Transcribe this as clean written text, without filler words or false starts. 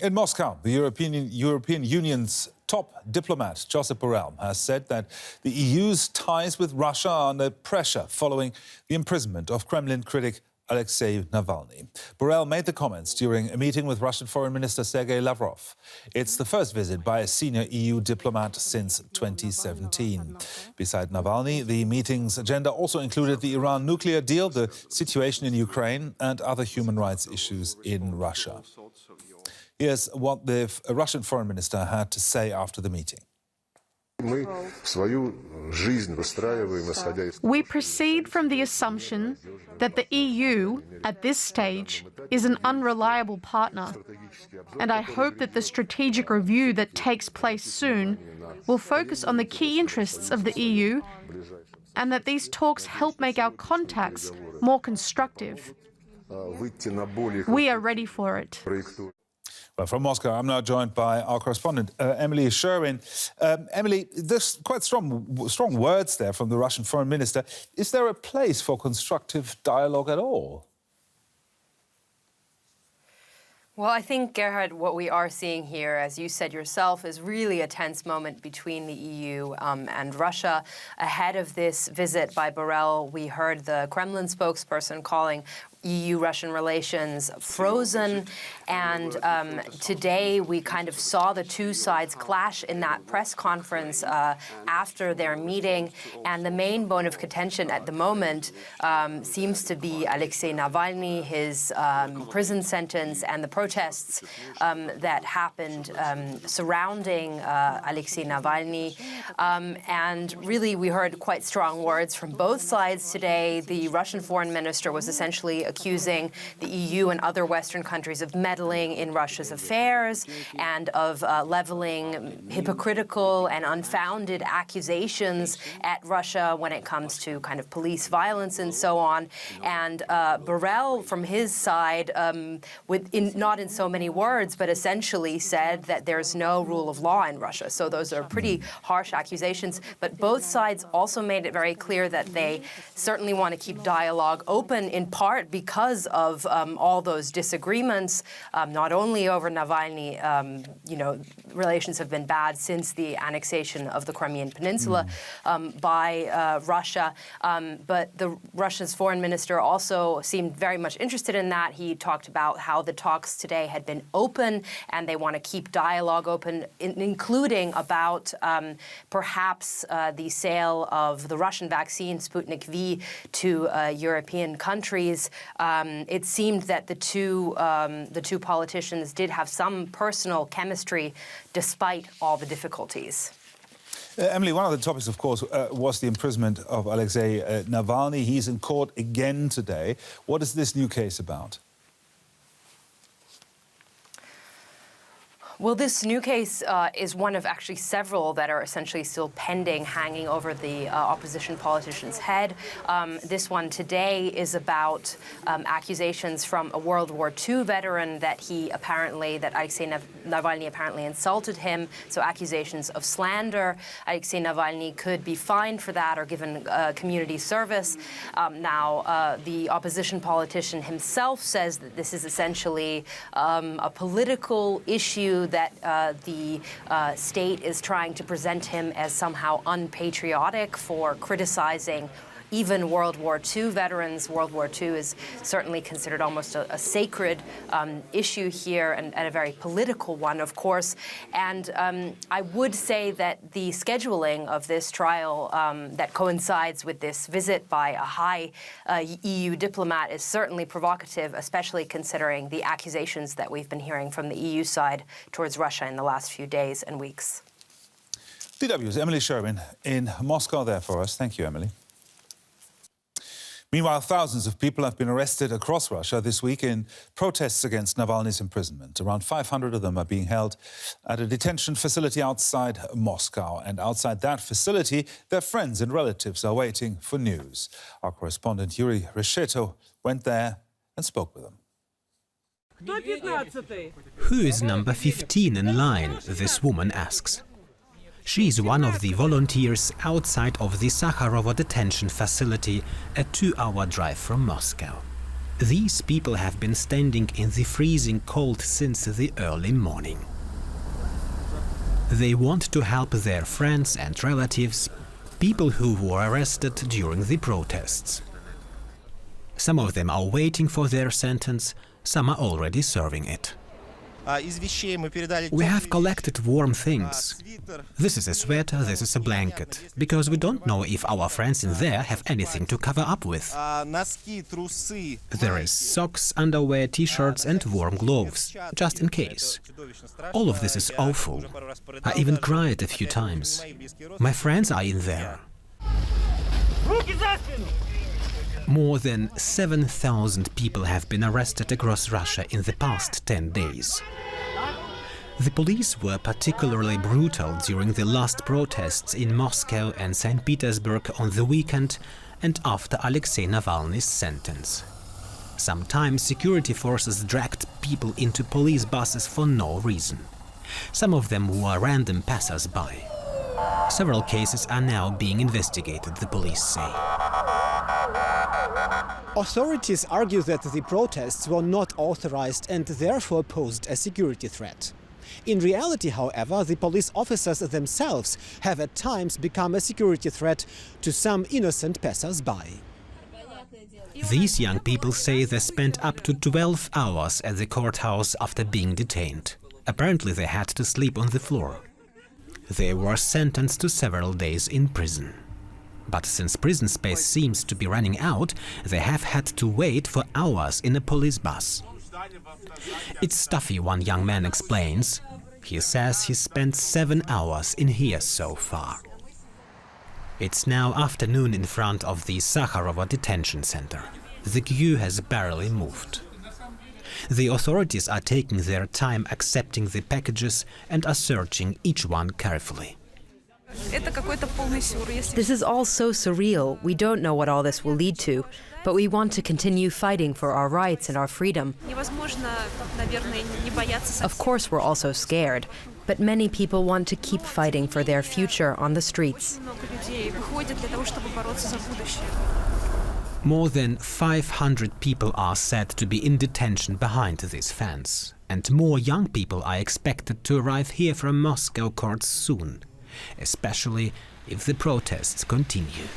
In Moscow, the European Union's top diplomat, Josep Borrell, has said that the EU's ties with Russia are under pressure following the imprisonment of Kremlin critic Alexei Navalny. Borrell made the comments during a meeting with Russian Foreign Minister Sergei Lavrov. It's the first visit by a senior EU diplomat since 2017. Beside Navalny, the meeting's agenda also included the Iran nuclear deal, the situation in Ukraine, and other human rights issues in Russia. Here's what the Russian Foreign Minister had to say after the meeting. We proceed from the assumption that the EU, at this stage, is an unreliable partner. And I hope that the strategic review that takes place soon will focus on the key interests of the EU and that these talks help make our contacts more constructive. We are ready for it. Well, from Moscow, I'm now joined by our correspondent, Emily Sherwin. Emily, there's quite strong words there from the Russian Foreign Minister. Is there a place for constructive dialogue at all? Well, I think, Gerhard, what we are seeing here, as you said yourself, is really a tense moment between the EU and Russia. Ahead of this visit by Borrell, we heard the Kremlin spokesperson calling EU-Russian relations frozen. And today we kind of saw the two sides clash in that press conference after their meeting. And the main bone of contention at the moment seems to be Alexei Navalny, his prison sentence, and the protests that happened surrounding Alexei Navalny. And really, we heard quite strong words from both sides today. The Russian foreign minister was essentially accusing the EU and other Western countries of meddling in Russia's affairs and of leveling hypocritical and unfounded accusations at Russia when it comes to kind of police violence and so on. And Borrell, from his side, not in so many words, but essentially said that there's no rule of law in Russia. So those are pretty harsh accusations. But both sides also made it very clear that they certainly want to keep dialogue open, in part because of all those disagreements, not only over Navalny. Relations have been bad since the annexation of the Crimean Peninsula by Russia. But the Russia's foreign minister also seemed very much interested in that. He talked about how the talks today had been open and they want to keep dialogue open, including about perhaps the sale of the Russian vaccine Sputnik V to European countries. It seemed that the two politicians did have some personal chemistry despite all the difficulties. Emily, one of the topics, of course, was the imprisonment of Alexei Navalny. He's in court again today. What is this new case about? Well, this new case is one of actually several that are essentially still pending, hanging over the opposition politician's head. This one today is about accusations from a World War II veteran that Alexei Navalny apparently insulted him, so accusations of slander. Alexei Navalny could be fined for that or given community service. Now, the opposition politician himself says that this is essentially a political issue that the state is trying to present him as somehow unpatriotic for criticizing even World War II veterans. World War II is certainly considered almost a sacred issue here and a very political one, of course. And I would say that the scheduling of this trial that coincides with this visit by a high EU diplomat is certainly provocative, especially considering the accusations that we've been hearing from the EU side towards Russia in the last few days and weeks. DW's Emily Sherwin in Moscow there for us. Thank you, Emily. Meanwhile, thousands of people have been arrested across Russia this week in protests against Navalny's imprisonment. Around 500 of them are being held at a detention facility outside Moscow. And outside that facility, their friends and relatives are waiting for news. Our correspondent Juri Rescheto went there and spoke with them. Who is number 15 in line? This woman asks. She's one of the volunteers outside of the Sakharovo detention facility, a 2-hour drive from Moscow. These people have been standing in the freezing cold since the early morning. They want to help their friends and relatives, people who were arrested during the protests. Some of them are waiting for their sentence, some are already serving it. We have collected warm things. This is a sweater, this is a blanket, because we don't know if our friends in there have anything to cover up with. There is socks, underwear, t-shirts and warm gloves, just in case. All of this is awful. I even cried a few times. My friends are in there. More than 7,000 people have been arrested across Russia in the past 10 days. The police were particularly brutal during the last protests in Moscow and St. Petersburg on the weekend and after Alexei Navalny's sentence. Sometimes security forces dragged people into police buses for no reason. Some of them were random passers-by. Several cases are now being investigated, the police say. Authorities argue that the protests were not authorized and therefore posed a security threat. In reality, however, the police officers themselves have at times become a security threat to some innocent passers-by. These young people say they spent up to 12 hours at the courthouse after being detained. Apparently they had to sleep on the floor. They were sentenced to several days in prison. But since prison space seems to be running out, they have had to wait for hours in a police bus. It's stuffy, one young man explains. He says he spent 7 hours in here so far. It's now afternoon in front of the Sakharova detention center. The queue has barely moved. The authorities are taking their time accepting the packages and are searching each one carefully. This is all so surreal. We don't know what all this will lead to, but we want to continue fighting for our rights and our freedom. Of course, we're also scared, but many people want to keep fighting for their future on the streets. More than 500 people are said to be in detention behind this fence, and more young people are expected to arrive here from Moscow courts soon, especially if the protests continue.